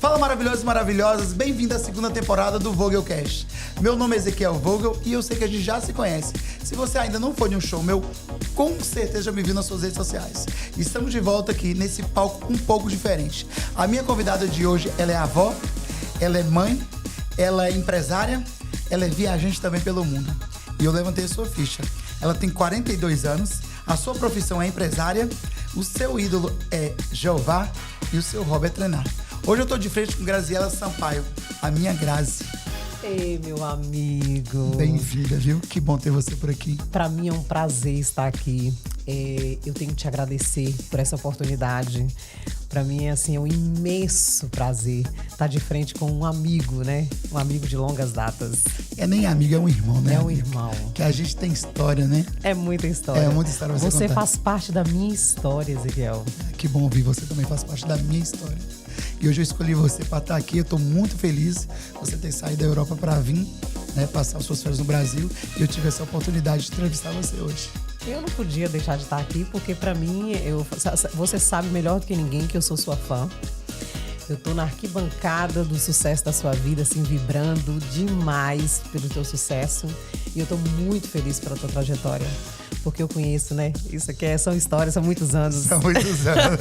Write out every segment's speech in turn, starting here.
Fala maravilhosos e maravilhosas, bem-vindo à segunda temporada do Vogelcast. Meu nome é Ezequiel Vogel e eu sei que a gente já se conhece. Se você ainda não foi de um show meu, com certeza já me viu nas suas redes sociais. Estamos de volta aqui nesse palco um pouco diferente. A minha convidada de hoje, ela é avó, ela é mãe, ela é empresária, ela é viajante também pelo mundo. E eu levantei a sua ficha. Ela tem 42 anos, a sua profissão é empresária, o seu ídolo é Jeová e o seu hobby é treinar. Hoje eu tô de frente com Graziela Sampaio, a minha Grazi. Ei, meu amigo. Bem-vinda, viu? Que bom ter você por aqui. Pra mim é um prazer estar aqui. Eu tenho que te agradecer por essa oportunidade. Pra mim, assim, é um imenso prazer estar de frente com um amigo, né? Um amigo de longas datas. É nem amigo, é um irmão, né? É um irmão. Que a gente tem história, né? É muita história. É muita história você contar. faz parte da minha história, Ezequiel. Que bom ouvir, você também faz parte da minha história. E hoje eu escolhi você para estar aqui. Eu tô muito feliz você ter saído da Europa para vir, né, passar as suas férias no Brasil. E eu tive essa oportunidade de entrevistar você hoje. Eu não podia deixar de estar aqui, porque pra mim, você sabe melhor do que ninguém que eu sou sua fã. Eu tô na arquibancada do sucesso da sua vida, assim, vibrando demais pelo teu sucesso. E eu tô muito feliz pela tua trajetória. Porque eu conheço, né? Isso aqui são histórias, são muitos anos. São muitos anos.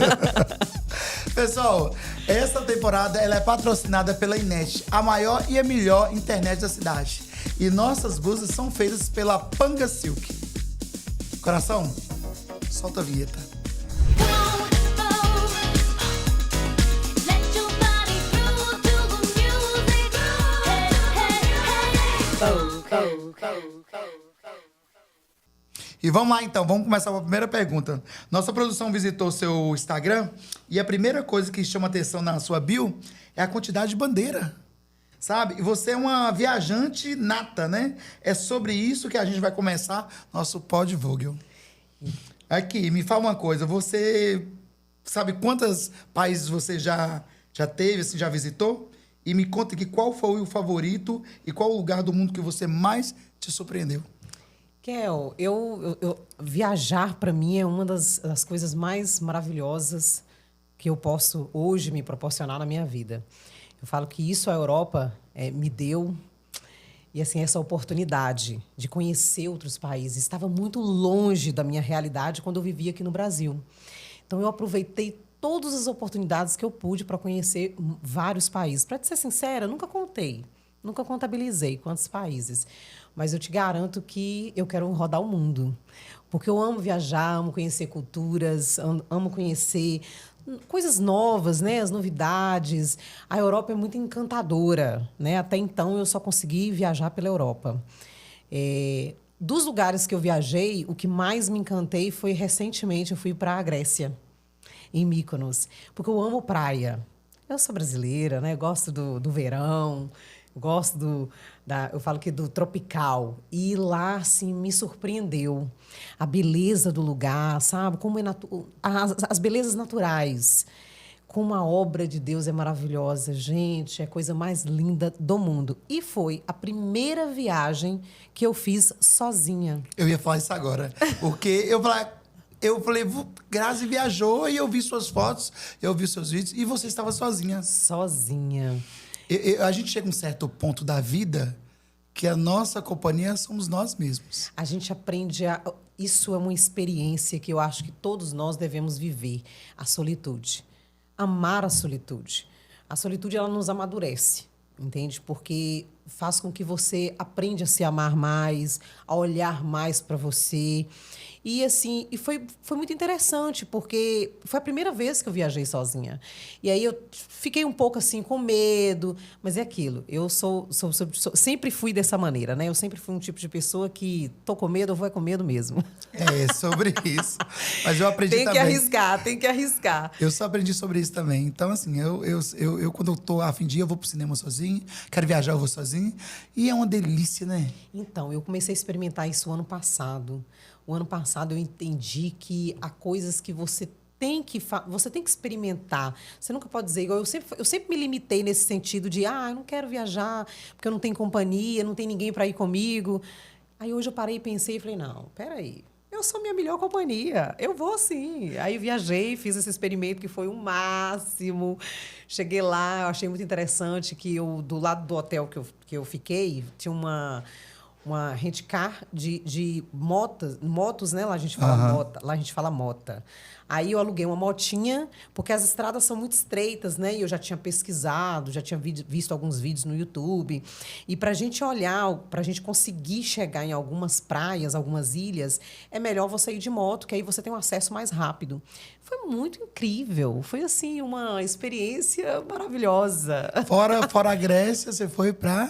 Pessoal, essa temporada ela é patrocinada pela Inet, a maior e a melhor internet da cidade. E nossas blusas são feitas pela Panga Silk. Coração, solta a vinheta. E vamos lá então, vamos começar com a primeira pergunta. Nossa produção visitou seu Instagram e a primeira coisa que chama atenção na sua bio é a quantidade de bandeira, sabe? E você é uma viajante nata, né? É sobre isso que a gente vai começar nosso Pod Vogel. Aqui, me fala uma coisa, você sabe quantos países você já teve, assim, já visitou? E me conta aqui qual foi o favorito e qual o lugar do mundo que você mais te surpreendeu. Kel, viajar para mim é uma das coisas mais maravilhosas que eu posso hoje me proporcionar na minha vida. Eu falo que isso a Europa me deu, e assim, essa oportunidade de conhecer outros países. Estava muito longe da minha realidade quando eu vivia aqui no Brasil. Então, eu aproveitei todas as oportunidades que eu pude para conhecer vários países. Para te ser sincera, eu nunca contei. Nunca contabilizei quantos países. Mas eu te garanto que eu quero rodar o mundo. Porque eu amo viajar, amo conhecer culturas, amo conhecer coisas novas, né? As novidades. A Europa é muito encantadora, né? Até então, eu só consegui viajar pela Europa. Dos lugares que eu viajei, o que mais me encantei foi, recentemente, eu fui para a Grécia, em Mykonos. Porque eu amo praia. Eu sou brasileira, né? Gosto do verão. Gosto eu falo que do tropical. E lá, assim, me surpreendeu. A beleza do lugar, sabe? Como as belezas naturais. Como a obra de Deus é maravilhosa. Gente, é a coisa mais linda do mundo. E foi a primeira viagem que eu fiz sozinha. Eu ia falar isso agora. Porque eu falei, Grazi viajou e eu vi suas fotos, eu vi seus vídeos e você estava sozinha. Sozinha. A gente chega a um certo ponto da vida que a nossa companhia somos nós mesmos. A gente aprende Isso é uma experiência que eu acho que todos nós devemos viver. A solitude. Amar a solitude. A solitude, ela nos amadurece, entende? Porque faz com que você aprenda a se amar mais, a olhar mais para você. E, assim, foi muito interessante, porque foi a primeira vez que eu viajei sozinha. E aí eu fiquei um pouco, assim, com medo. Mas é aquilo, eu sempre fui dessa maneira, né? Eu sempre fui um tipo de pessoa que tô com medo, eu vou com medo mesmo. É, sobre isso. Mas eu aprendi também. Tem que arriscar. Eu só aprendi sobre isso também. Então, assim, eu quando eu tô a fim de ir, eu vou pro cinema sozinho. Quero viajar, eu vou sozinho. E é uma delícia, né? Então, eu comecei a experimentar isso o ano passado. O ano passado eu entendi que há coisas que você tem que experimentar. Você nunca pode dizer igual. Eu sempre me limitei nesse sentido de eu não quero viajar porque eu não tenho companhia, não tem ninguém para ir comigo. Aí hoje eu parei e pensei e falei, não, peraí. Eu sou minha melhor companhia. Eu vou sim. Aí viajei, fiz esse experimento que foi o máximo. Cheguei lá, eu achei muito interessante que do lado do hotel que eu fiquei, tinha uma rent-car de motos, né? Lá a gente fala mota. Lá a gente fala mota. Aí eu aluguei uma motinha, porque as estradas são muito estreitas, né? E eu já tinha pesquisado, já tinha visto alguns vídeos no YouTube. E para a gente olhar, para a gente conseguir chegar em algumas praias, algumas ilhas, é melhor você ir de moto, que aí você tem um acesso mais rápido. Foi muito incrível. Foi, assim, uma experiência maravilhosa. Fora a Grécia, você foi para...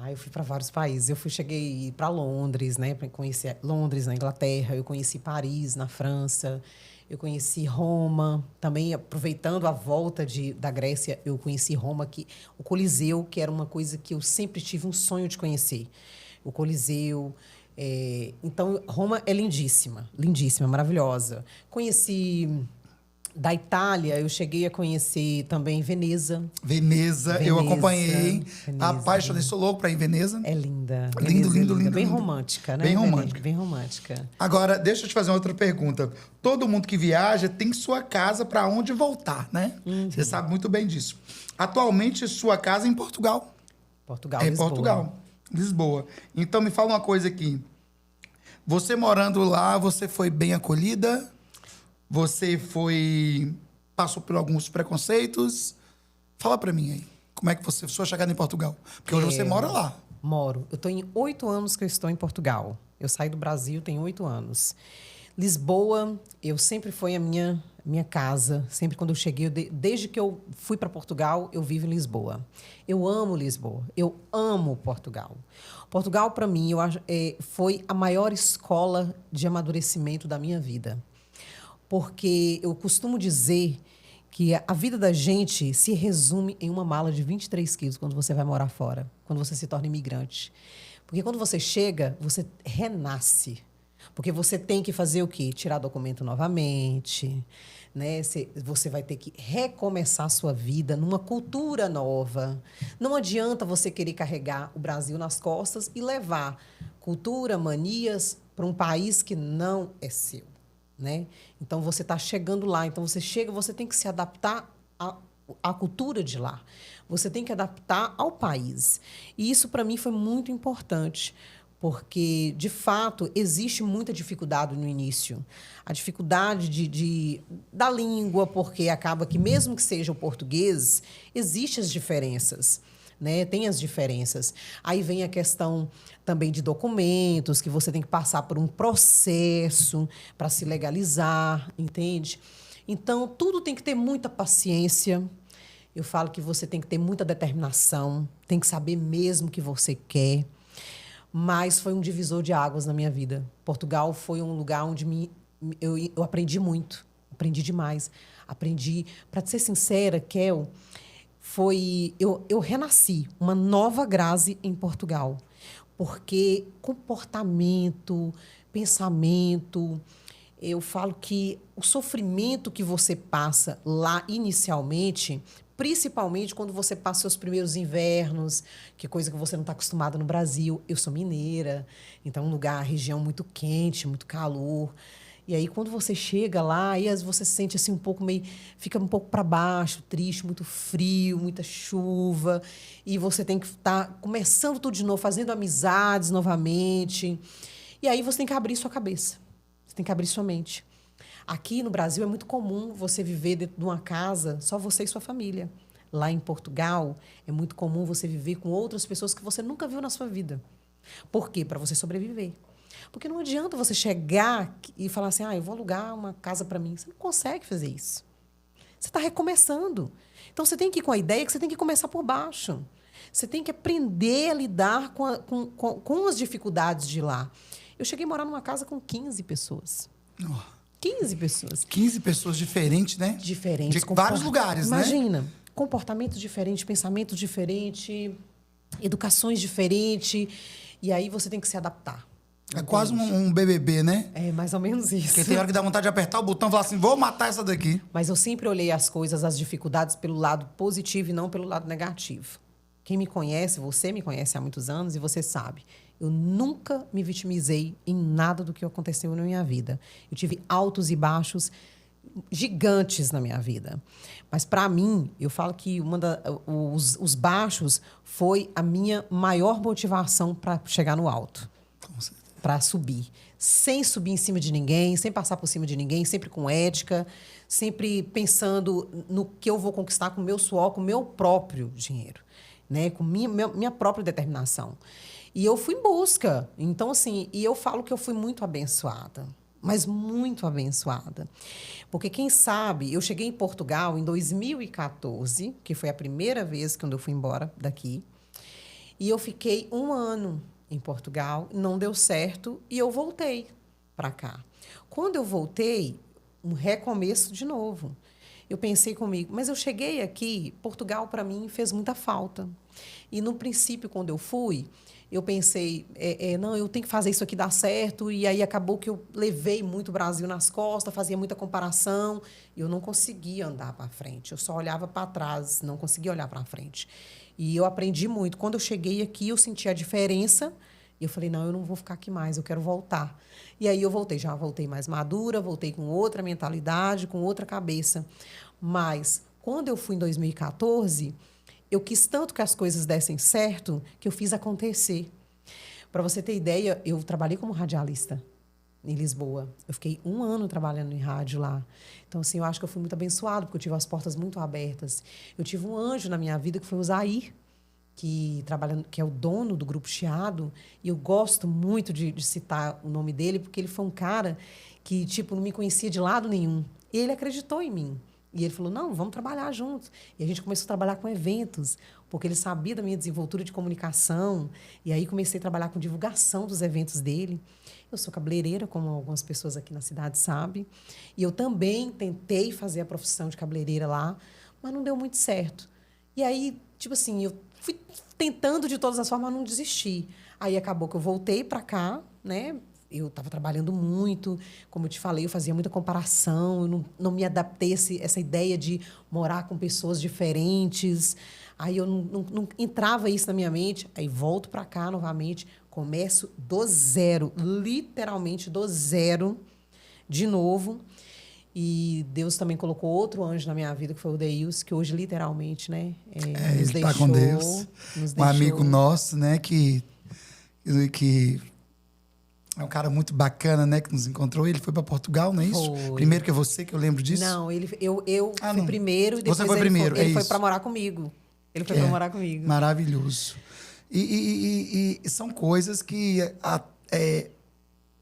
Eu fui para vários países. Cheguei para Londres, né, para conhecer Londres na Inglaterra. Eu conheci Paris na França. Eu conheci Roma. Também aproveitando a volta da Grécia, eu conheci Roma, o Coliseu, que era uma coisa que eu sempre tive um sonho de conhecer. O Coliseu. Então, Roma é lindíssima, lindíssima, maravilhosa. Conheci da Itália, eu cheguei a conhecer também Veneza, eu acompanhei. Apaixonei, sou louco para ir em Veneza. É linda. Lindo, lindo, lindo. Bem lindo. romântica, né? Bem romântica. Bem romântica. Agora, deixa eu te fazer uma outra pergunta. Todo mundo que viaja tem sua casa para onde voltar, né? Você sabe muito bem disso. Atualmente, sua casa é em Portugal. Portugal, Lisboa. Portugal, Lisboa. Então, me fala uma coisa aqui. Você morando lá, você foi bem acolhida? Você passou por alguns preconceitos? Fala pra mim aí. Como é que você sua chegada em Portugal? Porque hoje você mora lá. Moro. Eu tô em 8 anos que eu estou em Portugal. Eu saí do Brasil tem 8 anos. Lisboa, eu sempre foi a minha casa. Sempre quando eu cheguei, desde que eu fui para Portugal, eu vivo em Lisboa. Eu amo Lisboa. Eu amo Portugal. Portugal, para mim, foi a maior escola de amadurecimento da minha vida. Porque eu costumo dizer que a vida da gente se resume em uma mala de 23 quilos quando você vai morar fora, quando você se torna imigrante. Porque quando você chega, você renasce. Porque você tem que fazer o quê? Tirar documento novamente, né? Você vai ter que recomeçar a sua vida numa cultura nova. Não adianta você querer carregar o Brasil nas costas e levar cultura, manias para um país que não é seu. Né? Então, você está chegando lá. Então, você tem que se adaptar à cultura de lá. Você tem que adaptar ao país. E isso, para mim, foi muito importante, porque, de fato, existe muita dificuldade no início. A dificuldade da língua, porque acaba que, mesmo que seja o português, existem as diferenças. Né? Tem as diferenças. Aí vem a questão também de documentos, que você tem que passar por um processo para se legalizar, entende? Então, tudo tem que ter muita paciência. Eu falo que você tem que ter muita determinação, tem que saber mesmo o que você quer. Mas foi um divisor de águas na minha vida. Portugal foi um lugar onde eu aprendi muito, aprendi demais. Aprendi, para ser sincera, Kel, eu renasci, uma nova Grazi em Portugal. Porque comportamento, pensamento, eu falo que o sofrimento que você passa lá inicialmente, principalmente quando você passa seus primeiros invernos, que é coisa que você não está acostumada no Brasil. Eu sou mineira, então é um lugar, região muito quente, muito calor. E aí, quando você chega lá, aí você se sente assim fica um pouco para baixo, triste, muito frio, muita chuva. E você tem que estar começando tudo de novo, fazendo amizades novamente. E aí você tem que abrir sua cabeça. Você tem que abrir sua mente. Aqui no Brasil é muito comum você viver dentro de uma casa, só você e sua família. Lá em Portugal, é muito comum você viver com outras pessoas que você nunca viu na sua vida. Por quê? Para você sobreviver. Porque não adianta você chegar e falar assim, eu vou alugar uma casa para mim. Você não consegue fazer isso. Você está recomeçando. Então, você tem que ir com a ideia que você tem que começar por baixo. Você tem que aprender a lidar com as dificuldades de lá. Eu cheguei a morar numa casa com 15 pessoas. 15 pessoas. 15 pessoas diferentes, né? Diferentes. De vários lugares, Imagina, comportamentos diferentes, pensamentos diferentes, educações diferentes. E aí você tem que se adaptar. É quase um BBB, né? É mais ou menos isso. Porque tem hora que dá vontade de apertar o botão e falar assim, vou matar essa daqui. Mas eu sempre olhei as coisas, as dificuldades, pelo lado positivo e não pelo lado negativo. Quem me conhece, você me conhece há muitos anos e você sabe. Eu nunca me vitimizei em nada do que aconteceu na minha vida. Eu tive altos e baixos gigantes na minha vida. Mas, para mim, eu falo que os baixos foi a minha maior motivação para chegar no alto. Com certeza. Para subir. Sem subir em cima de ninguém, sem passar por cima de ninguém, sempre com ética, sempre pensando no que eu vou conquistar com o meu suor, com o meu próprio dinheiro, né? Com minha própria determinação. E eu fui em busca. Então, assim, e eu falo que eu fui muito abençoada. Mas muito abençoada. Porque, quem sabe, eu cheguei em Portugal em 2014, que foi a primeira vez que eu fui embora daqui. E eu fiquei 1 ano em Portugal, não deu certo, e eu voltei para cá. Quando eu voltei, um recomeço de novo. Eu pensei comigo, mas eu cheguei aqui, Portugal, para mim, fez muita falta. E, no princípio, quando eu fui, eu pensei, não, eu tenho que fazer isso aqui dar certo, e aí acabou que eu levei muito o Brasil nas costas, fazia muita comparação, e eu não conseguia andar para frente, eu só olhava para trás, não conseguia olhar para frente. E eu aprendi muito. Quando eu cheguei aqui, eu senti a diferença, e eu falei, não, eu não vou ficar aqui mais, eu quero voltar. E aí eu voltei, já voltei mais madura, voltei com outra mentalidade, com outra cabeça. Mas, quando eu fui em 2014... eu quis tanto que as coisas dessem certo que eu fiz acontecer. Para você ter ideia, eu trabalhei como radialista em Lisboa. Eu fiquei 1 ano trabalhando em rádio lá. Então, assim, eu acho que eu fui muito abençoada, porque eu tive as portas muito abertas. Eu tive um anjo na minha vida, que foi o Zair, que é o dono do Grupo Chiado. E eu gosto muito de citar o nome dele, porque ele foi um cara que, tipo, não me conhecia de lado nenhum. E ele acreditou em mim. E ele falou, não, vamos trabalhar juntos. E a gente começou a trabalhar com eventos, porque ele sabia da minha desenvoltura de comunicação. E aí comecei a trabalhar com divulgação dos eventos dele. Eu sou cabeleireira, como algumas pessoas aqui na cidade sabem. E eu também tentei fazer a profissão de cabeleireira lá, mas não deu muito certo. E aí, tipo assim, eu fui tentando de todas as formas, mas não desisti. Aí acabou que eu voltei para cá, né? Eu estava trabalhando muito, como eu te falei, eu fazia muita comparação, eu não me adaptei a essa ideia de morar com pessoas diferentes. Aí eu não entrava isso na minha mente. Aí volto para cá novamente, começo do zero, literalmente do zero, de novo. E Deus também colocou outro anjo na minha vida, que foi o Deus, que hoje, literalmente, né, ele está com Deus. Um amigo nosso, né, que é um cara muito bacana, né, que nos encontrou. Ele foi para Portugal, não é isso? Foi. Primeiro que você, que eu lembro disso? Não, eu fui primeiro e depois você foi primeiro, ele foi para morar comigo. Ele foi para morar comigo. Maravilhoso. E são coisas que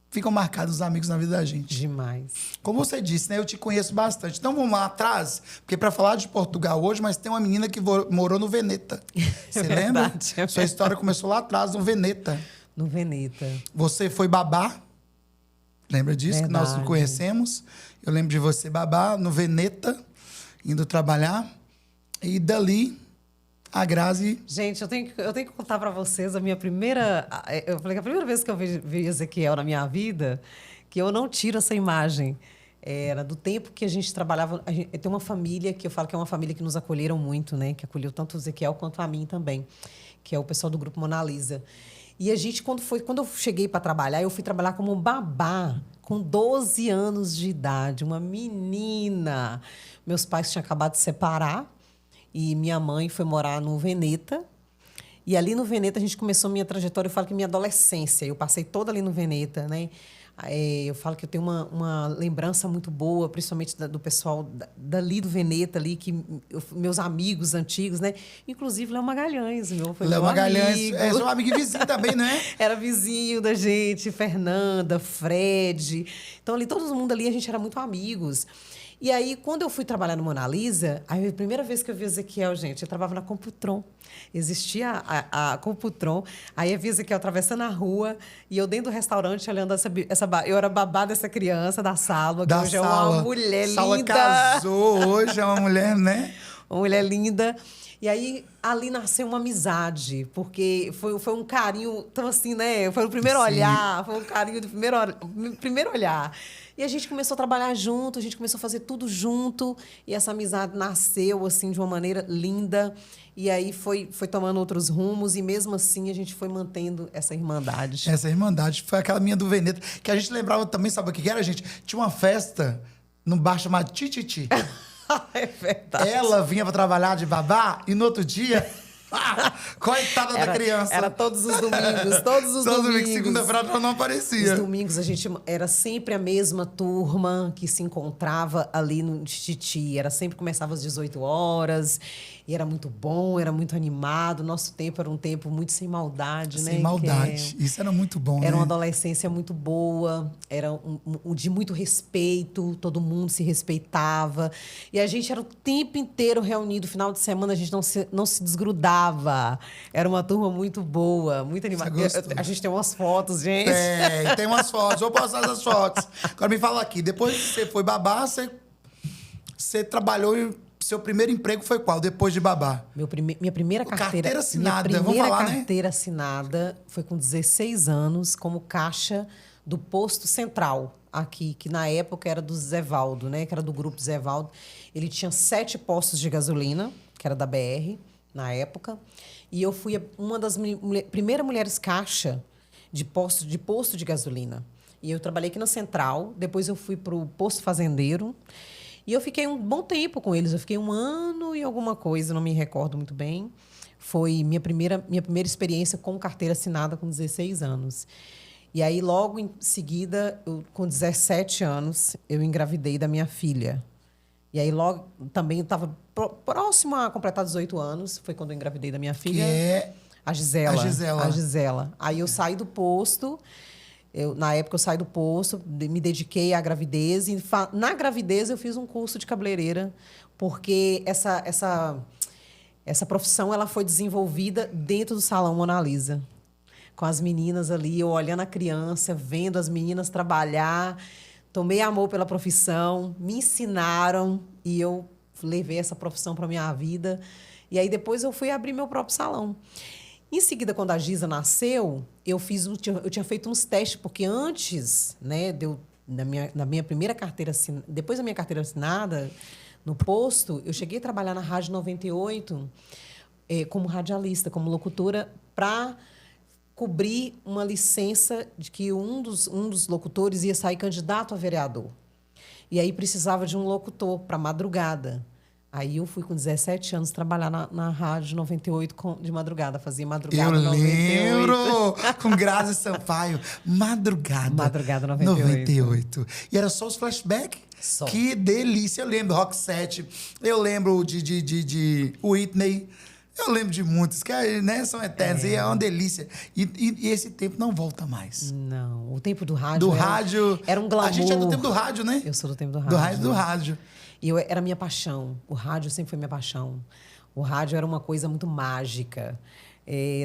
ficam marcados os amigos na vida da gente. Demais. Como você disse, né, eu te conheço bastante. Então vamos lá atrás, porque para falar de Portugal hoje, mas tem uma menina que morou no Veneta. Você lembra? Sua história começou lá atrás, no Veneta. No Veneta. Você foi babá, lembra disso? Verdade. Que nós nos conhecemos. Eu lembro de você babá no Veneta, indo trabalhar. E dali, a Grazi... Gente, eu tenho que contar para vocês a minha primeira... Eu falei que a primeira vez que eu vi Ezequiel na minha vida, que eu não tiro essa imagem. Era do tempo que a gente trabalhava... Tem uma família, que eu falo que é uma família que nos acolheram muito, né? Que acolheu tanto o Ezequiel quanto a mim também. Que é o pessoal do Grupo Mona Lisa. E a gente, quando eu cheguei para trabalhar, eu fui trabalhar como babá, com 12 anos de idade, uma menina. Meus pais tinham acabado de separar e minha mãe foi morar no Veneta. E ali no Veneta a gente começou minha trajetória, eu falo que minha adolescência. Eu passei toda ali no Veneta, né? Eu falo que eu tenho uma lembrança muito boa, principalmente do pessoal dali do Veneta, ali, meus amigos antigos, né? Inclusive Léo Magalhães, foi Léo meu Magalhães, amigo. é seu amigo e vizinho também, não é? Era vizinho da gente, Fernanda, Fred. Então, ali, todo mundo ali, a gente era muito amigos. E aí, quando eu fui trabalhar no Mona Lisa, a primeira vez que eu vi o Ezequiel, gente, eu trabalhava na Computron. Existia a Computron. Aí eu vi o Ezequiel atravessando a rua e eu dentro do restaurante olhando eu era babá dessa criança da Salma, que hoje é uma mulher Salma linda. casou, hoje é uma mulher, né? Uma mulher linda. E aí, ali nasceu uma amizade, porque foi um carinho, então assim, né? Foi o primeiro olhar, foi um carinho do primeiro olhar. E a gente começou a trabalhar junto, a gente começou a fazer tudo junto. E essa amizade nasceu, assim, de uma maneira linda. E aí foi tomando outros rumos. E mesmo assim, a gente foi mantendo essa irmandade. Essa irmandade foi aquela minha do Veneta, que a gente lembrava também, sabe o que era, gente? Tinha uma festa no bar chamado Tititi. É verdade. Ela vinha pra trabalhar de babá e no outro dia... coitada da criança. Era todos os domingos, todos os domingos. Segunda-feira ela não aparecia. Os domingos a gente era sempre a mesma turma que se encontrava ali no Tititi. Era sempre começava às 18 horas. E era muito bom, era muito animado. Nosso tempo era um tempo muito sem maldade, né? Sem maldade. Isso era muito bom, Era né? uma adolescência muito boa, era de muito respeito, todo mundo se respeitava. E a gente era o tempo inteiro reunido, final de semana a gente não se desgrudava. Era uma turma muito boa, muito animada. A gente tem umas fotos, gente. Tem umas fotos. Vou postar essas fotos. Agora me fala aqui, depois que você foi babá, você trabalhou e seu primeiro emprego foi qual, depois de babá? Minha primeira carteira assinada, minha primeira vamos falar, carteira assinada foi com 16 anos, como caixa do posto central aqui, que na época era do Zevaldo, né? Que era do grupo Zevaldo. Ele tinha 7 postos de gasolina, que era da BR, na época. E eu fui uma das primeiras mulheres caixa de posto de gasolina. E eu trabalhei aqui na Central, depois eu fui para o posto fazendeiro. E eu fiquei um bom tempo com eles. Eu fiquei 1 ano e alguma coisa, não me recordo muito bem. Foi minha primeira experiência com carteira assinada com 16 anos. E aí, logo em seguida, com 17 anos, eu engravidei da minha filha. E aí, logo, também estava próximo a completar 18 anos. Foi quando eu engravidei da minha filha. Que é... A Gisela. A Gisela. Aí eu saí do posto... Na época, eu saí do posto, me dediquei à gravidez. E na gravidez, eu fiz um curso de cabeleireira, porque essa profissão ela foi desenvolvida dentro do Salão Mona Lisa. Com as meninas ali, eu olhando a criança, vendo as meninas trabalhar. Tomei amor pela profissão, me ensinaram e eu levei essa profissão para a minha vida. E aí, depois, eu fui abrir meu próprio salão. Em seguida, quando a Giza nasceu, eu tinha feito uns testes, porque antes, né, na minha primeira carteira assinada, depois da minha carteira assinada, no posto, eu cheguei a trabalhar na Rádio 98 como radialista, como locutora, para cobrir uma licença de que um dos locutores ia sair candidato a vereador. E aí precisava de um locutor para madrugada. Aí eu fui com 17 anos trabalhar na Rádio 98 de madrugada. Fazia madrugada 98. Eu lembro! Com Grazi Sampaio. Madrugada. Madrugada 98. E era só os flashbacks? Só. Que delícia. Eu lembro Rock 7. Eu lembro de Whitney. Eu lembro de muitos que, né, são eternos. E é uma delícia. E esse tempo não volta mais. Não. O tempo do rádio... Era um glamour. A gente é do tempo do rádio, né? Eu sou do tempo do rádio. Do rádio. E era minha paixão. O rádio sempre foi minha paixão. O rádio era uma coisa muito mágica.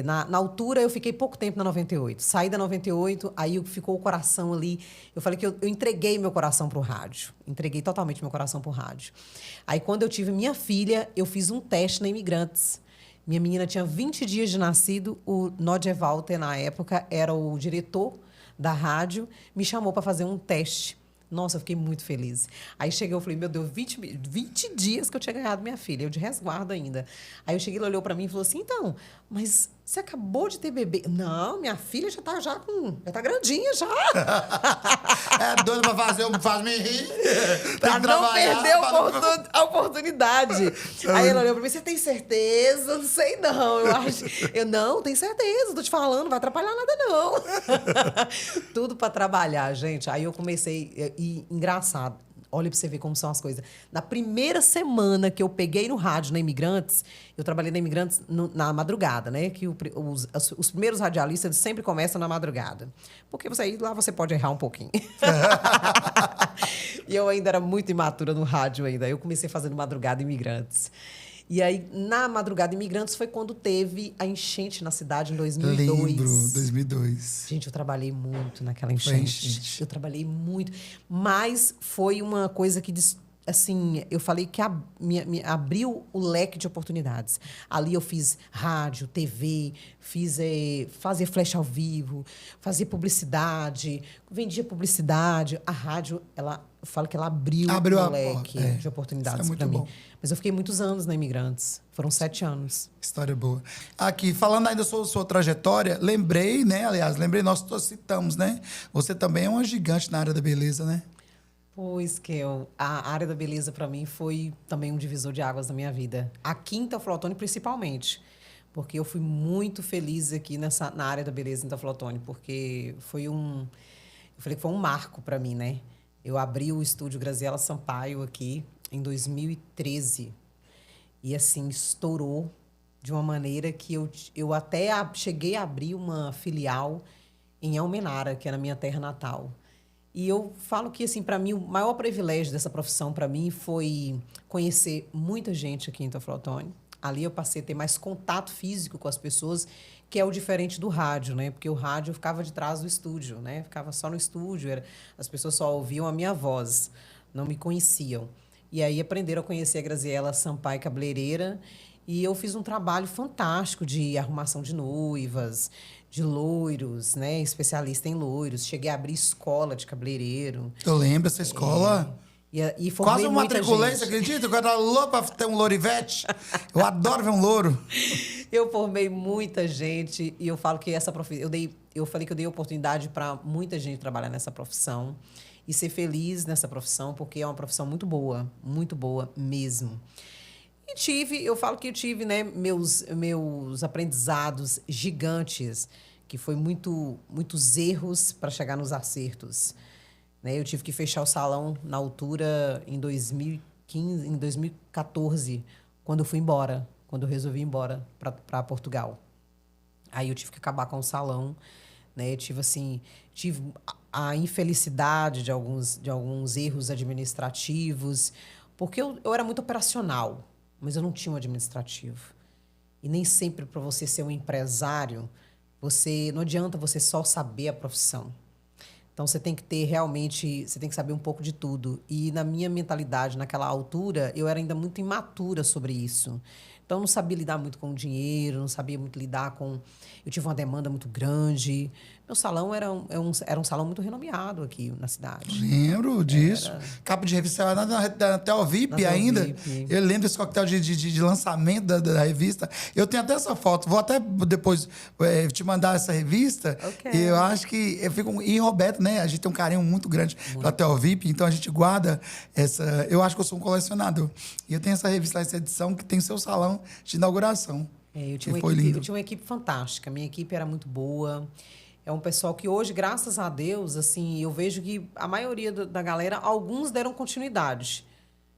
Na altura, eu fiquei pouco tempo na 98. Saí da 98, aí ficou o coração ali. Eu falei que eu entreguei meu coração para o rádio. Entreguei totalmente meu coração para o rádio. Aí, quando eu tive minha filha, eu fiz um teste na Imigrantes. Minha menina tinha 20 dias de nascido. O Nodje Walter, na época, era o diretor da rádio. Me chamou para fazer um teste. Nossa, eu fiquei muito feliz. Aí cheguei, eu falei, meu Deus, 20 dias que eu tinha ganhado minha filha, eu de resguardo ainda. Aí eu cheguei, ele olhou pra mim e falou assim, então, mas você acabou de ter bebê? Não, minha filha já tá grandinha já. É doida pra fazer, faz-me rir. Pra não perder a oportunidade. Aí ele olhou pra mim, você tem certeza? Não sei não, eu acho. Eu, não, tenho certeza, tô te falando, não vai atrapalhar nada não. Tudo pra trabalhar, gente. Aí eu comecei, e engraçado, olha pra você ver como são as coisas. Na primeira semana que eu peguei no rádio na Imigrantes, eu trabalhei na Imigrantes na madrugada, né? Que os primeiros radialistas eles sempre começam na madrugada. Porque lá você pode errar um pouquinho. E eu ainda era muito imatura no rádio ainda. Eu comecei fazendo madrugada Imigrantes. E aí, na madrugada Imigrantes, foi quando teve a enchente na cidade, em 2002. Lembro, 2002. Gente, eu trabalhei muito naquela enchente. Eu trabalhei muito. Mas foi uma coisa que assim, eu falei que me abriu o leque de oportunidades. Ali eu fiz rádio, TV, fazia flash ao vivo, fazia publicidade, vendia publicidade. A rádio, eu falo que ela abriu o leque de oportunidades para mim. Mas eu fiquei muitos anos na Imigrantes. Foram 7 anos. História boa. Aqui, falando ainda sobre sua trajetória, lembrei, nós todos citamos, né? Você também é uma gigante na área da beleza, né? Pois que a área da beleza para mim foi também um divisor de águas na minha vida. Aqui em Teoflotone, principalmente. Porque eu fui muito feliz aqui na área da beleza em Teoflotone, porque eu falei que foi um marco para mim, né? Eu abri o estúdio Graziela Sampaio aqui em 2013. E, assim, estourou de uma maneira que eu até cheguei a abrir uma filial em Almenara, que é na minha terra natal. E eu falo que, assim, para mim, o maior privilégio dessa profissão, para mim, foi conhecer muita gente aqui em Teoflotone. Ali eu passei a ter mais contato físico com as pessoas, que é o diferente do rádio, né? Porque o rádio eu ficava de trás do estúdio, né? Ficava só no estúdio, as pessoas só ouviam a minha voz, não me conheciam. E aí aprenderam a conhecer a Graziela Sampaio, cabeleireira, e eu fiz um trabalho fantástico de arrumação de noivas, de loiros, né? Especialista em loiros. Cheguei a abrir escola de cabeleireiro. Eu lembro essa escola. E quase eu matriculei, você acredita? Eu era louco para ter um lourivete. Eu adoro ver um louro. Eu formei muita gente e eu falo que essa profissão... Eu falei que eu dei oportunidade para muita gente trabalhar nessa profissão e ser feliz nessa profissão, porque é uma profissão muito boa mesmo. E eu falo que eu tive, né, meus aprendizados gigantes, que foi muitos erros para chegar nos acertos. Né? Eu tive que fechar o salão na altura em 2014, quando eu fui embora, quando eu resolvi ir embora para Portugal. Aí eu tive que acabar com o salão, né? Tive a infelicidade de alguns erros administrativos, porque eu era muito operacional, mas eu não tinha um administrativo. E nem sempre, para você ser um empresário, não adianta você só saber a profissão. Então, você tem que saber um pouco de tudo. E na minha mentalidade, naquela altura, eu era ainda muito imatura sobre isso. Então, eu não sabia lidar muito com o dinheiro, não sabia muito lidar com... Eu tive uma demanda muito grande. Meu salão era um salão muito renomeado aqui na cidade. Lembro disso. Capa de revista na Tel VIP ainda. VIP. Eu lembro desse coquetel de lançamento da revista. Eu tenho até essa foto. Vou até depois te mandar essa revista. Okay. Eu acho que eu fico... E Roberto, né? A gente tem um carinho muito grande pela Tel VIP, então a gente guarda essa... Eu acho que eu sou um colecionador. E eu tenho essa revista, essa edição, que tem seu salão de inauguração. Eu tinha uma equipe fantástica. Minha equipe era muito boa. É um pessoal que hoje, graças a Deus, assim, eu vejo que a maioria da galera, alguns deram continuidade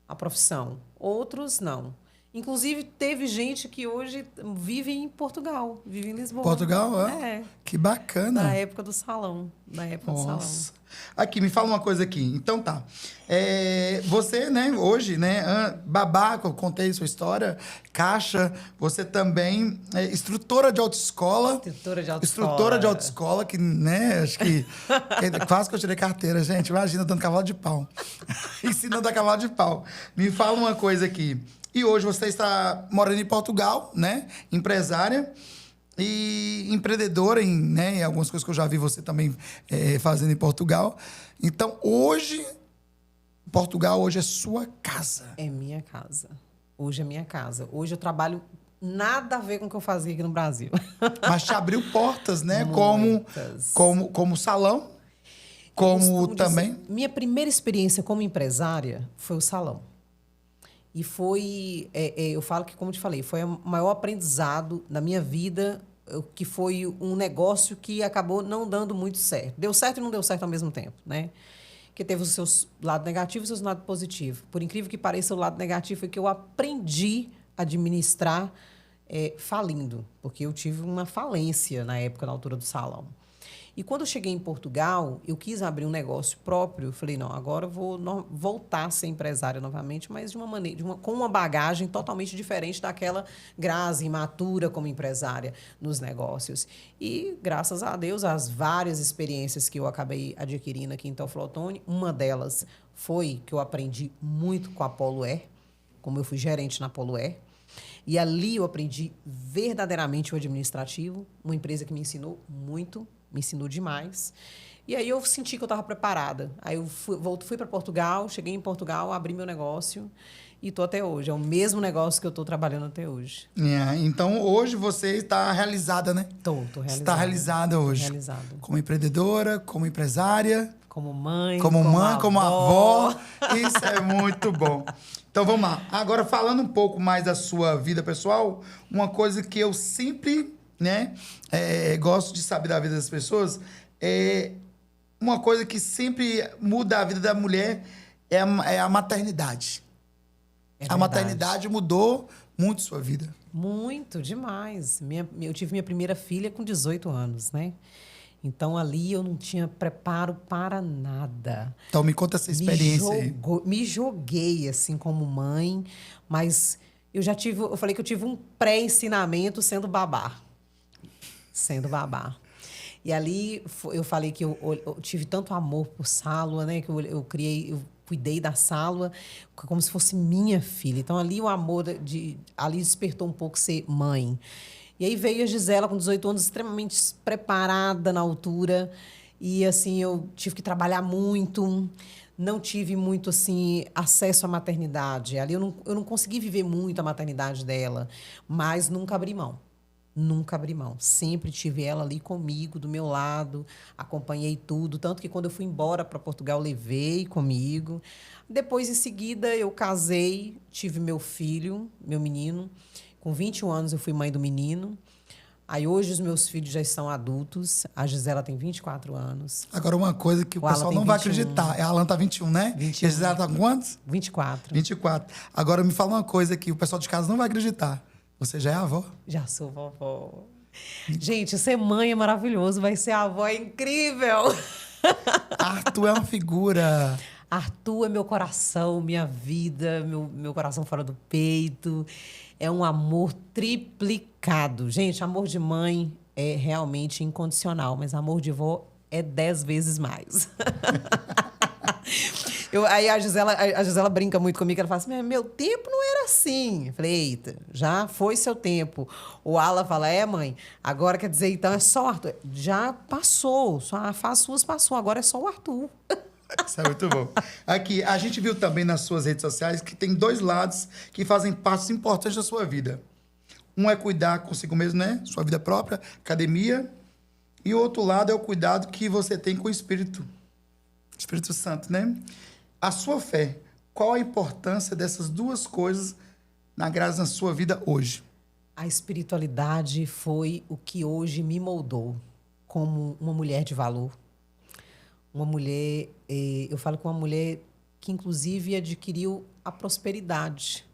à profissão, outros não. Inclusive, teve gente que hoje vive em Portugal, vive em Lisboa. Portugal, é? Que bacana. Na época do salão. Nossa. Aqui, me fala uma coisa aqui. Então tá. Você, né, hoje, né, babá, eu contei sua história, caixa, você também é instrutora de autoescola. Instrutora de autoescola, que, né, acho que quase que eu tirei carteira, gente. Imagina, dando cavalo de pau. Ensinando a cavalo de pau. Me fala uma coisa aqui. E hoje você está morando em Portugal, né? Empresária e empreendedora em algumas coisas que eu já vi você também fazendo em Portugal. Então, Portugal hoje é sua casa. É minha casa. Hoje é minha casa. Hoje eu trabalho nada a ver com o que eu fazia aqui no Brasil. Mas te abriu portas, né? Como salão, também... Minha primeira experiência como empresária foi o salão. E foi, eu falo que, como eu te falei, foi o maior aprendizado na minha vida, que foi um negócio que acabou não dando muito certo. Deu certo e não deu certo ao mesmo tempo, né? Que teve os seus lados negativos e os seus lados positivos. Por incrível que pareça, o lado negativo foi que eu aprendi a administrar falindo, porque eu tive uma falência na época, na altura do salão. E quando eu cheguei em Portugal, eu quis abrir um negócio próprio. Eu falei, não, agora eu vou voltar a ser empresária novamente, mas de uma maneira, com uma bagagem totalmente diferente daquela Grazi, imatura como empresária nos negócios. E, graças a Deus, as várias experiências que eu acabei adquirindo aqui em Teoflotone, uma delas foi que eu aprendi muito com a Polo Air, como eu fui gerente na Polo Air. E ali eu aprendi verdadeiramente o administrativo, uma empresa que me ensinou muito, me ensinou demais. E aí eu senti que eu estava preparada. Aí eu fui para Portugal, cheguei em Portugal, abri meu negócio e estou até hoje. É o mesmo negócio que eu estou trabalhando até hoje. Então, hoje você está realizada, né? Estou realizada. Você está realizada hoje. Realizada. Como empreendedora, como empresária. Como mãe, como avó. Isso é muito bom. Então, vamos lá. Agora, falando um pouco mais da sua vida pessoal, uma coisa que eu sempre, né, gosto de saber da vida das pessoas, uma coisa que muda a vida da mulher é a maternidade. A maternidade mudou muito sua vida. Muito, demais. Eu tive minha primeira filha com 18 anos, né? Então, ali eu não tinha preparo para nada. Então, me conta essa experiência aí. Me joguei, assim, como mãe, mas eu falei que eu tive um pré-ensinamento sendo babá. Sendo babá. E ali eu falei que eu tive tanto amor por Sálua, né? Que eu cuidei da Sálua como se fosse minha filha. Então, ali o amor ali despertou um pouco ser mãe. E aí veio a Gisela com 18 anos, extremamente preparada na altura. E, assim, eu tive que trabalhar muito. Não tive muito, assim, acesso à maternidade. Ali eu não consegui viver muito a maternidade dela. Mas nunca abri mão. Nunca abri mão. Sempre tive ela ali comigo, do meu lado. Acompanhei tudo. Tanto que quando eu fui embora para Portugal, levei comigo. Depois, em seguida, eu casei. Tive meu filho, meu menino. Com 21 anos, eu fui mãe do menino. Aí, hoje, os meus filhos já estão adultos. A Gisela tem 24 anos. Agora, uma coisa que o pessoal não vai acreditar. A Alan tá 21, né? 21. E a Gisela tá com quantos? 24. 24. Agora, me fala uma coisa que o pessoal de casa não vai acreditar. Você já é avó? Já sou vovó. Gente, ser mãe é maravilhoso. Vai ser avó, é incrível. Arthur é uma figura. Arthur é meu coração, minha vida, meu coração fora do peito. É um amor triplicado. Gente, amor de mãe é realmente incondicional, mas amor de vó é 10 vezes mais. Aí a Gisela brinca muito comigo, ela fala assim, meu tempo não era assim. Eu falei, eita, já foi seu tempo. O Ala fala, mãe, agora quer dizer, então é só o Arthur. Já passou, só a fase suas passou, agora é só o Arthur. Isso é muito bom. Aqui, a gente viu também nas suas redes sociais que tem 2 lados que fazem partes importantes da sua vida. Um é cuidar consigo mesmo, né? Sua vida própria, academia. E o outro lado é o cuidado que você tem com o Espírito Santo, né? A sua fé, qual a importância dessas 2 coisas na sua vida hoje? A espiritualidade foi o que hoje me moldou como uma mulher de valor. Uma mulher, eu falo com uma mulher que, inclusive, adquiriu a prosperidade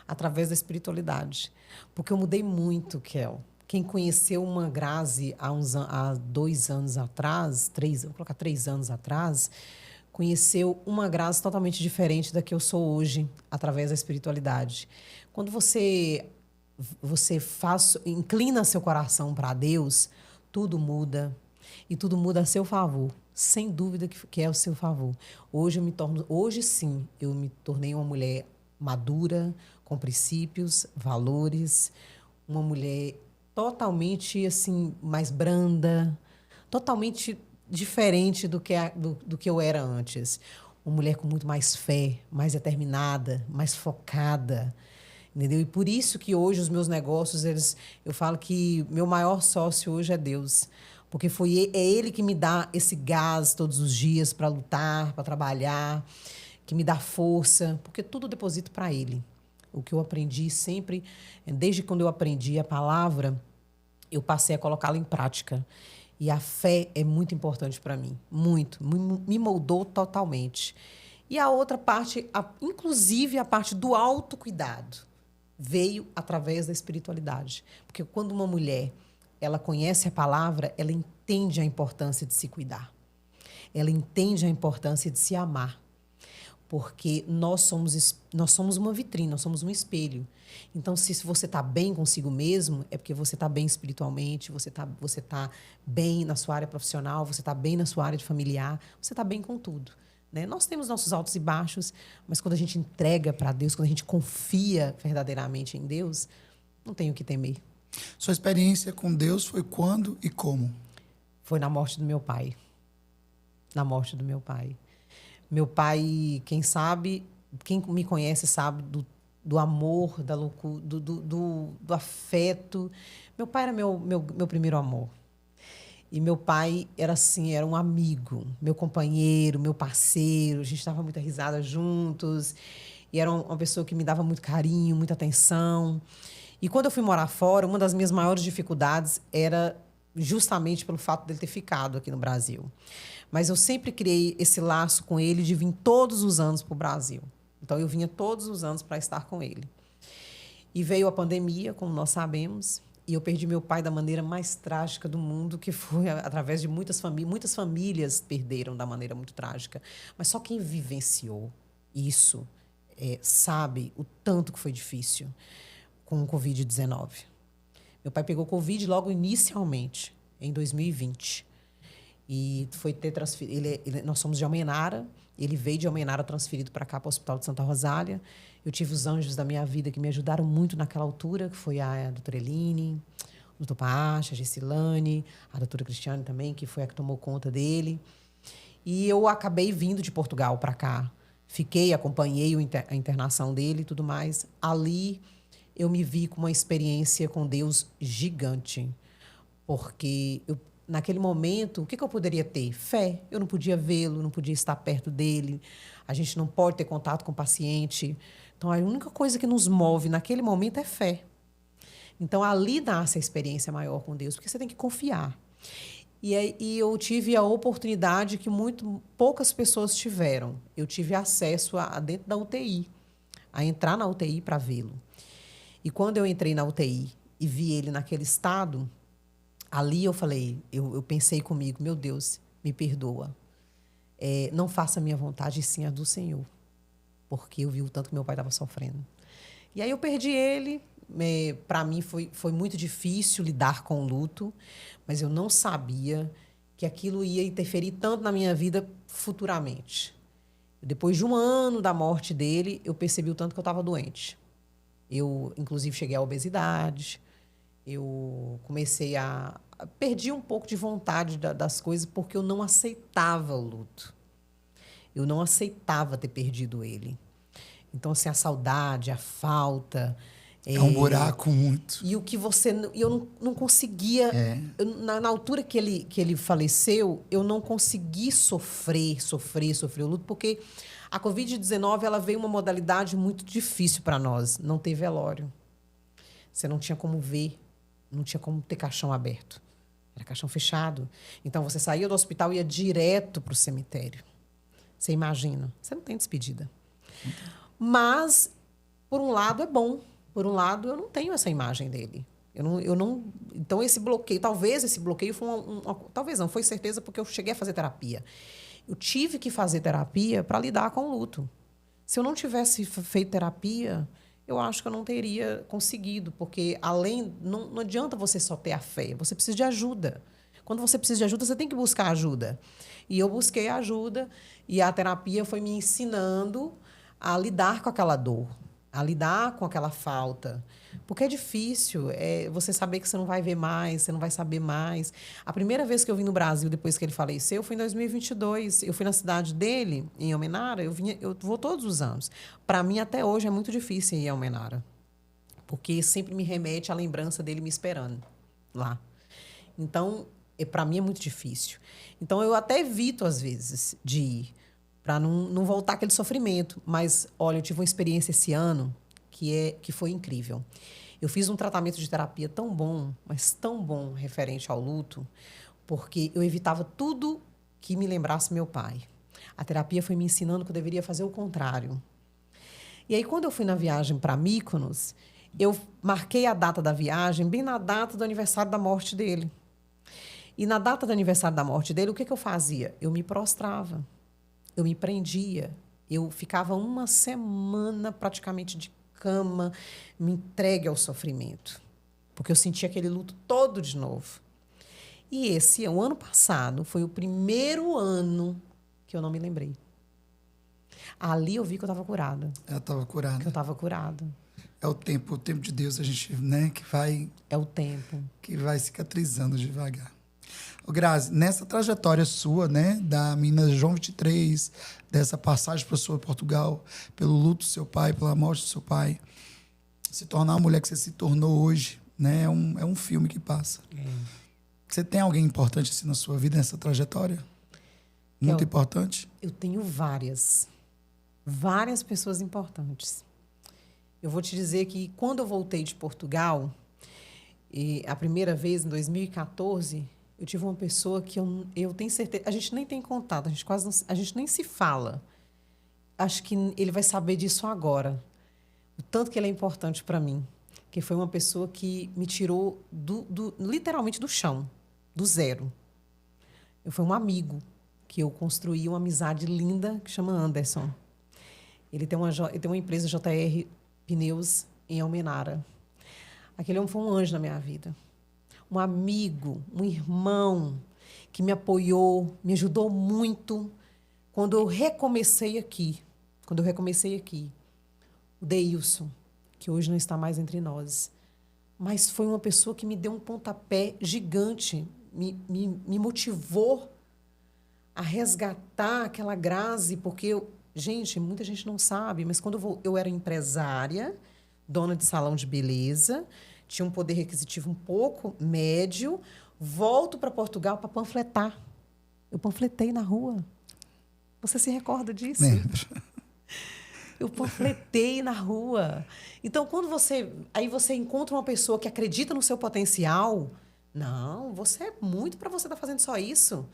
através da espiritualidade. Porque eu mudei muito, Kel. Quem conheceu uma Grazi há 2 anos atrás, 3, vou colocar 3 anos atrás, conheceu uma Grazi totalmente diferente da que eu sou hoje, através da espiritualidade. Quando você inclina seu coração para Deus, tudo muda. E tudo muda a seu favor. Sem dúvida que é o seu favor. Hoje sim, eu me tornei uma mulher madura, com princípios, valores, uma mulher totalmente assim mais branda, totalmente diferente do que eu era antes. Uma mulher com muito mais fé, mais determinada, mais focada, entendeu? E por isso que hoje os meus negócios, eu falo que meu maior sócio hoje é Deus. Porque é Ele que me dá esse gás todos os dias para lutar, para trabalhar, que me dá força, porque tudo eu deposito para Ele. O que eu aprendi sempre, desde quando eu aprendi a palavra, eu passei a colocá-la em prática. E a fé é muito importante para mim, muito, me moldou totalmente. E a outra parte, inclusive a parte do autocuidado, veio através da espiritualidade. Porque quando uma mulher ela conhece a palavra, ela entende a importância de se cuidar. Ela entende a importância de se amar. Porque nós somos uma vitrine, nós somos um espelho. Então, se você está bem consigo mesmo, é porque você está bem espiritualmente, você tá bem na sua área profissional, você está bem na sua área de familiar, você está bem com tudo. Né? Nós temos nossos altos e baixos, mas quando a gente entrega para Deus, quando a gente confia verdadeiramente em Deus, não tem o que temer. Sua experiência com Deus foi quando e como? Foi na morte do meu pai. Na morte do meu pai. Meu pai, quem me conhece sabe do amor, da loucura, do afeto. Meu pai era meu primeiro amor. E meu pai era assim, era um amigo, meu companheiro, meu parceiro. A gente dava muita risada juntos. E era uma pessoa que me dava muito carinho, muita atenção. E quando eu fui morar fora, uma das minhas maiores dificuldades era justamente pelo fato dele ter ficado aqui no Brasil. Mas eu sempre criei esse laço com ele de vir todos os anos para o Brasil. Então, eu vinha todos os anos para estar com ele. E veio a pandemia, como nós sabemos, e eu perdi meu pai da maneira mais trágica do mundo, que foi através de muitas famílias. Muitas famílias perderam da maneira muito trágica. Mas só quem vivenciou isso sabe o tanto que foi difícil com o Covid-19. Meu pai pegou Covid logo inicialmente, em 2020. E foi ter transferido. Nós somos de Almenara, ele veio de Almenara transferido para cá, para o Hospital de Santa Rosália. Eu tive os anjos da minha vida que me ajudaram muito naquela altura, que foi a doutora Eline, o doutor Pacha, a Gessilane, a doutora Cristiane também, que foi a que tomou conta dele. E eu acabei vindo de Portugal para cá. Acompanhei a internação dele e tudo mais. Ali eu me vi com uma experiência com Deus gigante. Porque naquele momento, o que eu poderia ter? Fé. Eu não podia vê-lo, não podia estar perto dele. A gente não pode ter contato com o paciente. Então, a única coisa que nos move naquele momento é fé. Então, ali nasce a experiência maior com Deus, porque você tem que confiar. E eu tive a oportunidade que poucas pessoas tiveram. Eu tive acesso a dentro da UTI, a entrar na UTI para vê-lo. E quando eu entrei na UTI e vi ele naquele estado, ali eu falei, eu pensei comigo, meu Deus, me perdoa. Não faça a minha vontade, e sim a do Senhor. Porque eu vi o tanto que meu pai estava sofrendo. E aí eu perdi ele. Para mim foi muito difícil lidar com o luto, mas eu não sabia que aquilo ia interferir tanto na minha vida futuramente. Depois de um ano da morte dele, eu percebi o tanto que eu estava doente. Eu, inclusive, cheguei à obesidade. Eu comecei perdi um pouco de vontade das coisas porque eu não aceitava o luto. Eu não aceitava ter perdido ele. Então, assim, a saudade, a falta... É um buraco muito. E o que eu não conseguia... Na altura que ele faleceu, eu não consegui sofrer o luto, porque a Covid-19 ela veio uma modalidade muito difícil para nós. Não ter velório. Você não tinha como ver, não tinha como ter caixão aberto. Era caixão fechado. Então, você saía do hospital e ia direto para o cemitério. Você imagina. Você não tem despedida. Mas, por um lado, é bom. Por um lado, eu não tenho essa imagem dele. Eu não. Então, esse bloqueio, talvez esse bloqueio foi talvez não, foi certeza porque eu cheguei a fazer terapia. Eu tive que fazer terapia para lidar com o luto. Se eu não tivesse feito terapia, eu acho que eu não teria conseguido, porque não adianta você só ter a fé, você precisa de ajuda. Quando você precisa de ajuda, você tem que buscar ajuda. E eu busquei ajuda, e a terapia foi me ensinando a lidar com aquela dor, a lidar com aquela falta. Porque é difícil você saber que você não vai ver mais, você não vai saber mais. A primeira vez que eu vim no Brasil, depois que ele faleceu, foi em 2022. Eu fui na cidade dele, em Almenara, eu vou todos os anos. Para mim, até hoje, é muito difícil ir a Almenara. Porque sempre me remete à lembrança dele me esperando lá. Então, para mim, é muito difícil. Então, eu até evito, às vezes, de ir, para não voltar aquele sofrimento. Mas, olha, eu tive uma experiência esse ano que foi incrível. Eu fiz um tratamento de terapia tão bom, mas tão bom, referente ao luto, porque eu evitava tudo que me lembrasse meu pai. A terapia foi me ensinando que eu deveria fazer o contrário. E aí, quando eu fui na viagem para Mykonos, eu marquei a data da viagem bem na data do aniversário da morte dele. E na data do aniversário da morte dele, o que eu fazia? Eu me prostrava, eu me prendia, eu ficava uma semana praticamente de cama, me entregue ao sofrimento, porque eu sentia aquele luto todo de novo. E o ano passado, foi o primeiro ano que eu não me lembrei. Ali eu vi que eu estava curada. Ela estava curada. Que eu estava curada. É o tempo de Deus, a gente, né, que vai... É o tempo. Que vai cicatrizando devagar. Ô, Grazi, nessa trajetória sua, né, da menina João 23, dessa passagem para sua Portugal, pelo luto do seu pai, pela morte do seu pai, se tornar a mulher que você se tornou hoje, né, é um filme que passa. Você tem alguém importante assim na sua vida, nessa trajetória? Muito importante? Eu tenho várias pessoas importantes. Eu vou te dizer que quando eu voltei de Portugal, a primeira vez, em 2014, eu tive uma pessoa que eu tenho certeza... A gente nem tem contato, a gente nem se fala. Acho que ele vai saber disso agora. O tanto que ele é importante para mim. Que foi uma pessoa que me tirou literalmente do chão, do zero. Foi um amigo que eu construí uma amizade linda que chama Anderson. Ele tem uma empresa JR Pneus em Almenara. Aquele homem foi um anjo na minha vida. Um amigo, um irmão que me apoiou, me ajudou muito quando eu recomecei aqui. O Deilson, que hoje não está mais entre nós. Mas foi uma pessoa que me deu um pontapé gigante, me motivou a resgatar aquela Grazi, porque, muita gente não sabe, mas quando eu era empresária, dona de salão de beleza, tinha um poder requisitivo um pouco médio, volto para Portugal para panfletar. Eu panfletei na rua. Você se recorda disso? Lembro. Eu panfletei na rua. Então, quando você encontra uma pessoa que acredita no seu potencial, não, você é muito para você estar fazendo só isso.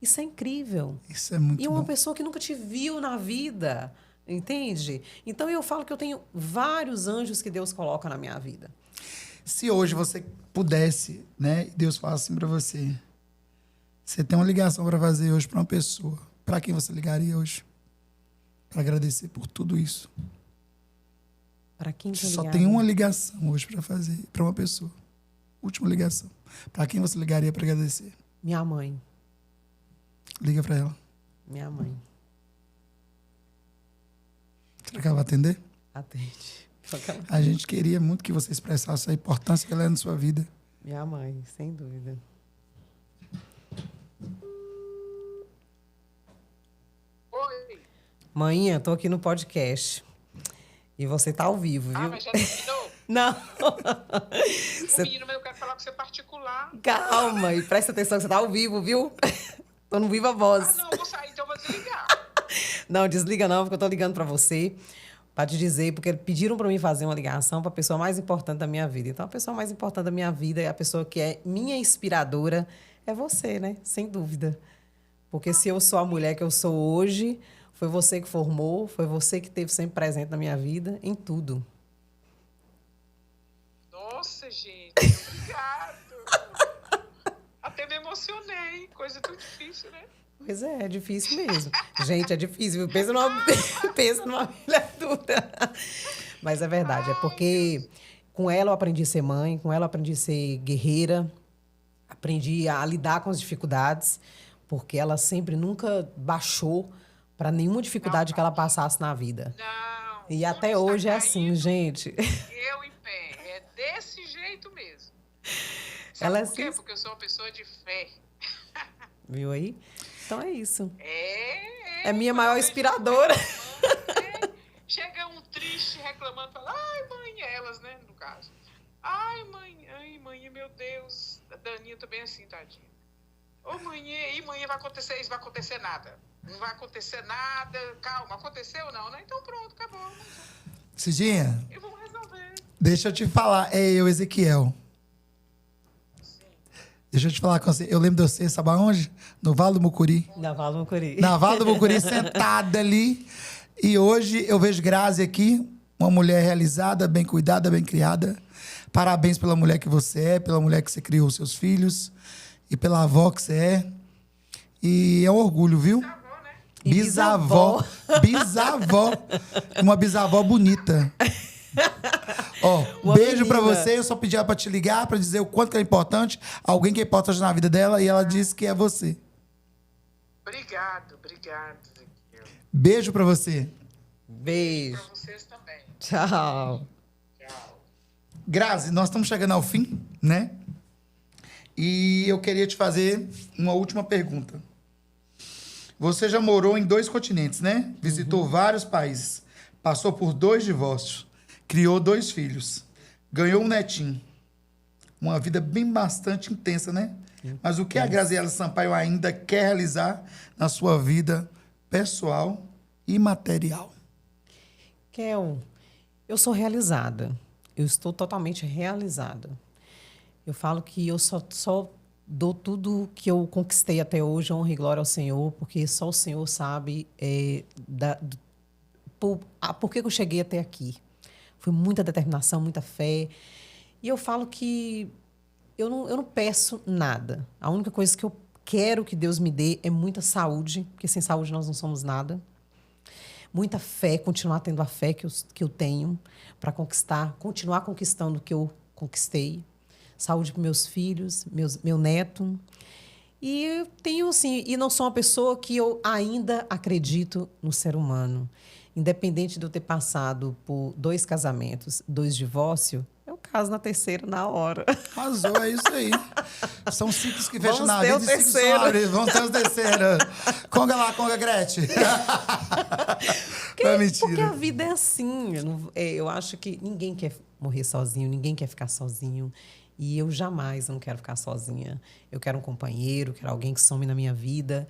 Isso é incrível. Isso é muito bom. E uma pessoa que nunca te viu na vida, entende? Então, eu falo que eu tenho vários anjos que Deus coloca na minha vida. Se hoje você pudesse, né, Deus fala assim para você, você tem uma ligação para fazer hoje para uma pessoa, para quem você ligaria hoje? Para agradecer por tudo isso. Para quem você só tem uma ligação hoje para fazer para uma pessoa. Última ligação. Para quem você ligaria para agradecer? Minha mãe. Liga para ela. Minha mãe. Será que ela vai atender? Atende. A gente queria muito que você expressasse a importância que ela é na sua vida. Minha mãe, sem dúvida. Oi. Mãinha, tô aqui no podcast. E você tá ao vivo, viu? Ah, mas já terminou? Não. Menino, mas eu quero falar com você particular. Calma, e presta atenção que você tá ao vivo, viu? Tô no Viva Voz. Ah, não, eu vou sair, então eu vou desligar. Não, desliga não, porque eu tô ligando para você para te dizer, porque pediram para mim fazer uma ligação para a pessoa mais importante da minha vida. Então, a pessoa mais importante da minha vida é a pessoa que é minha inspiradora, é você, né? Sem dúvida. Porque se eu sou a mulher que eu sou hoje, foi você que formou, foi você que esteve sempre presente na minha vida, em tudo. Nossa, gente, obrigado. Até me emocionei. Coisa tão difícil, né? Pois é difícil mesmo. Gente, é difícil. Pensa numa mulher dura. Mas é verdade, é porque com ela eu aprendi a ser mãe, com ela eu aprendi a ser guerreira, aprendi a lidar com as dificuldades, porque ela sempre nunca baixou para nenhuma dificuldade que ela passasse na vida. Não. E até hoje é assim, gente. Eu em pé. É desse jeito mesmo. Sabe Ela é por quê? assim. Porque eu sou uma pessoa de fé. Viu aí? Então é isso. É É minha maior inspiradora. Chega um triste reclamando, fala, ai, mãe, elas, né, no caso. Ai, mãe, meu Deus. A Daninha também é assim, tadinha. Ô, mãe, e mãe, vai acontecer isso, vai acontecer nada. Não vai acontecer nada. Calma, aconteceu ou não, né? Então pronto, acabou. Cidinha, E vamos resolver. deixa eu te falar. É eu, Ezequiel. Deixa eu te falar com você. Eu lembro de você, sabe aonde? No Vale do Mucuri. Na Vala Mucuri. Na Vale do Mucuri, sentada ali. E hoje eu vejo Grazi aqui, uma mulher realizada, bem cuidada, bem criada. Parabéns pela mulher que você é, pela mulher que você criou os seus filhos e pela avó que você é. E é um orgulho, viu? Bisavó, né? Bisavó. Uma bisavó bonita. Ó, beijo pra você. Eu só pedi ela pra te ligar, pra dizer o quanto que é importante. Alguém que é importante na vida dela e ela disse que é você. Obrigado, Ezequiel. Beijo pra você. Beijo. Pra vocês também. Tchau. Tchau. Grazi, nós estamos chegando ao fim, né? E eu queria te fazer uma última pergunta. Você já morou em 2 continentes, né? Visitou vários países. Passou por 2 divórcios. Criou 2 filhos. Ganhou um netinho. Uma vida bem bastante intensa, né? Mas o que a Graziela Sampaio ainda quer realizar na sua vida pessoal e material? Kel, eu sou realizada. Eu estou totalmente realizada. Eu falo que eu só dou tudo que eu conquistei até hoje, honra e glória ao Senhor, porque só o Senhor sabe por que eu cheguei até aqui. Foi muita determinação, muita fé. E eu falo que eu não peço nada. A única coisa que eu quero que Deus me dê é muita saúde, porque sem saúde nós não somos nada. Muita fé, continuar tendo a fé que eu tenho para conquistar, continuar conquistando o que eu conquistei. Saúde para meus filhos, meu neto. E tenho, assim, e não sou uma pessoa que eu ainda acredito no ser humano. Independente de eu ter passado por 2 casamentos, 2 divórcios, eu caso na terceira na hora. Arrasou, é isso aí. São ciclos que fecham Vamos na ter vida o e ciclos terceiro. são abridos. Vamos ter os terceiros. Conga lá, conga Gretchen. Não é mentira. Porque a vida é assim. Eu acho que ninguém quer morrer sozinho, ninguém quer ficar sozinho. E eu jamais não quero ficar sozinha. Eu quero um companheiro, quero alguém que some na minha vida.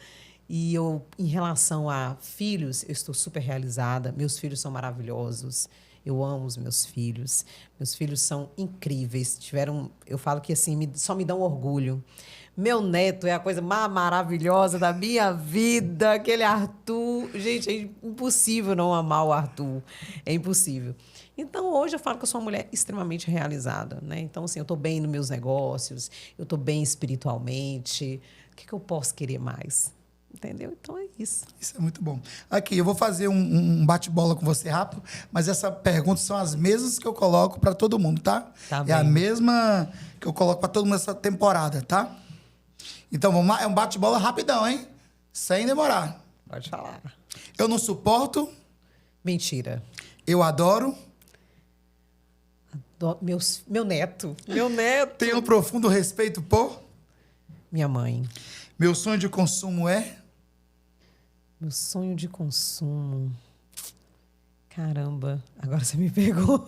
E em relação a filhos, eu estou super realizada. Meus filhos são maravilhosos. Eu amo os meus filhos. Meus filhos são incríveis. Eu falo que assim, só me dão orgulho. Meu neto é a coisa mais maravilhosa da minha vida. Aquele Arthur. Gente, é impossível não amar o Arthur. É impossível. Então, hoje eu falo que eu sou uma mulher extremamente realizada, né? Então, assim, eu estou bem nos meus negócios, eu estou bem espiritualmente. O que eu posso querer mais? Entendeu? Então, é isso. Isso é muito bom. Aqui, eu vou fazer um bate-bola com você rápido, mas essas perguntas são as mesmas que eu coloco para todo mundo, tá? Tá É bem. a mesma que eu coloco para todo mundo essa temporada, tá? Então, vamos lá. É um bate-bola rapidão, hein? Sem demorar. Pode falar. Eu não suporto. Mentira. Eu adoro. Meu neto. Meu neto. Tenho um profundo respeito por. Minha mãe. Meu sonho de consumo é. Meu sonho de consumo. Caramba, agora você me pegou.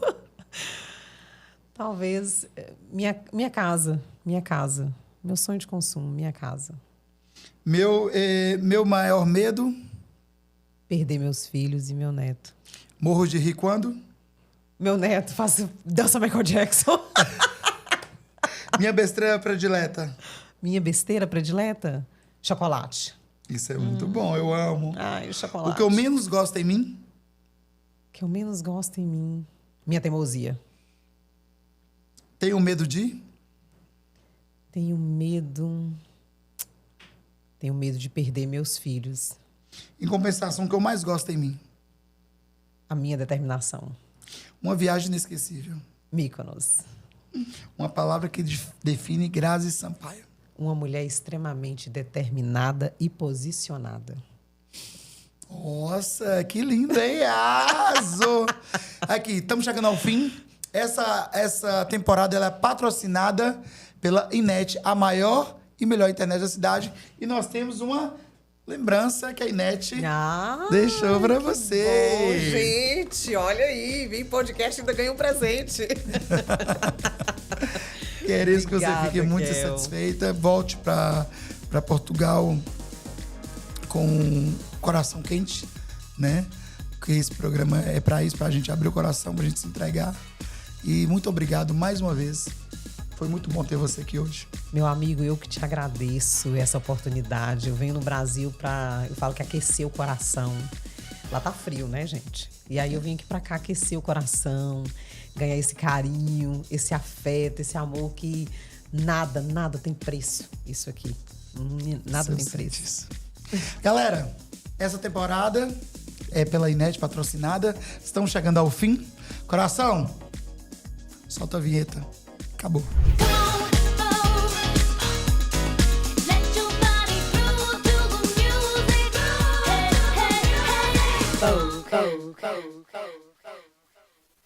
Talvez minha casa. Minha casa. Meu sonho de consumo, minha casa. Meu maior medo. Perder meus filhos e meu neto. Morro de rir quando? Meu neto, dança Michael Jackson. Minha besteira predileta. Minha besteira predileta? Chocolate. Isso é muito bom, eu amo. Ai, chocolate. O que eu menos gosto em mim? O que eu menos gosto em mim? Minha teimosia. Tenho medo de? Tenho medo de perder meus filhos. Em compensação, o que eu mais gosto em mim? A minha determinação. Uma viagem inesquecível. Mykonos. Uma palavra que define Grazi Sampaio. Uma mulher extremamente determinada e posicionada. Nossa, que lindo, hein? Arrasou! Aqui, estamos chegando ao fim. Essa temporada ela é patrocinada pela Inet, a maior e melhor internet da cidade. E nós temos uma lembrança que a Inet deixou para você. Bom, gente, olha aí, vem podcast e ainda ganha um presente. Queremos que você Obrigada, fique muito Kel. satisfeita. Volte para Portugal com o coração quente, né? Porque esse programa é para isso, para a gente abrir o coração, para a gente se entregar. E muito obrigado mais uma vez. Foi muito bom ter você aqui hoje. Meu amigo, eu que te agradeço essa oportunidade. Eu venho no Brasil eu falo que aquecer o coração. Lá tá frio, né, gente? E aí eu vim aqui pra cá aquecer o coração, ganhar esse carinho, esse afeto, esse amor que nada tem preço. Isso aqui. Nada tem preço. Isso. Galera, essa temporada é pela Inet patrocinada. Estamos chegando ao fim. Coração, solta a vinheta. Acabou. Come on.